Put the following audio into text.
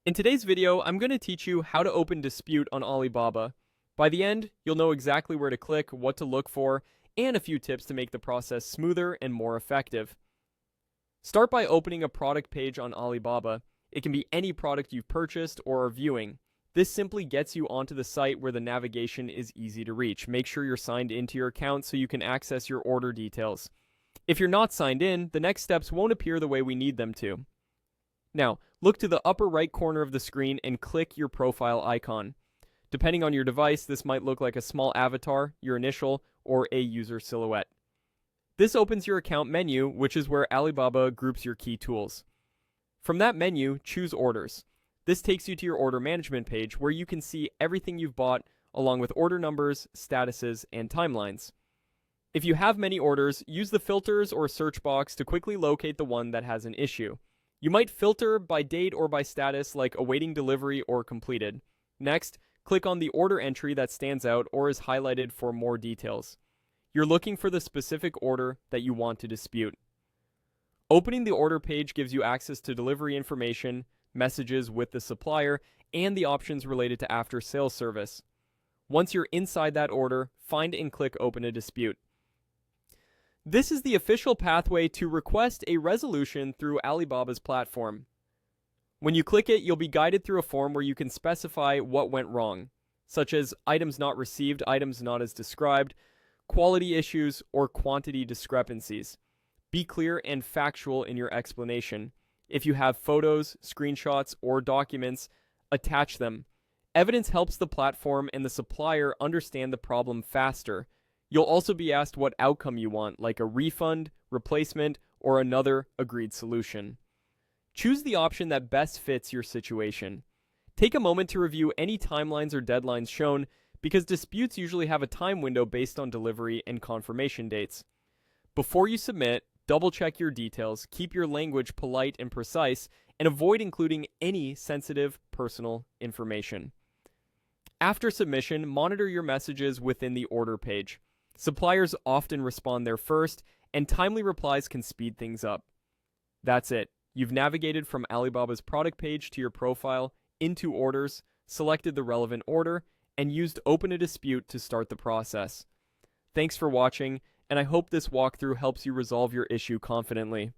In today's video, I'm going to teach you how to open dispute on Alibaba. By the end, you'll know exactly where to click, what to look for, and a few tips to make the process smoother and more effective. Start by opening a product page on Alibaba. It can be any product you've purchased or are viewing. This simply gets you onto the site where the navigation is easy to reach. Make sure you're signed into your account so you can access your order details. If you're not signed in, the next steps won't appear the way we need them to. Now, look to the upper right corner of the screen and click your profile icon. Depending on your device, this might look like a small avatar, your initial, or a user silhouette. This opens your account menu, which is where Alibaba groups your key tools. From that menu, choose Orders. This takes you to your order management page where you can see everything you've bought along with order numbers, statuses, and timelines. If you have many orders, use the filters or search box to quickly locate the one that has an issue. You might filter by date or by status like awaiting delivery or completed. Next, click on the order entry that stands out or is highlighted for more details. You're looking for the specific order that you want to dispute. Opening the order page gives you access to delivery information, messages with the supplier, and the options related to after-sales service. Once you're inside that order, find and click Open a Dispute. This is the official pathway to request a resolution through Alibaba's platform. When you click it, you'll be guided through a form where you can specify what went wrong, such as items not received, items not as described, quality issues, or quantity discrepancies. Be clear and factual in your explanation. If you have photos, screenshots, or documents, attach them. Evidence helps the platform and the supplier understand the problem faster. You'll also be asked what outcome you want, like a refund, replacement, or another agreed solution. Choose the option that best fits your situation. Take a moment to review any timelines or deadlines shown, because disputes usually have a time window based on delivery and confirmation dates. Before you submit, double-check your details, keep your language polite and precise, and avoid including any sensitive personal information. After submission, monitor your messages within the order page. Suppliers often respond there first, and timely replies can speed things up. That's it. You've navigated from Alibaba's product page to your profile, into orders, selected the relevant order, and used Open a Dispute to start the process. Thanks for watching, and I hope this walkthrough helps you resolve your issue confidently.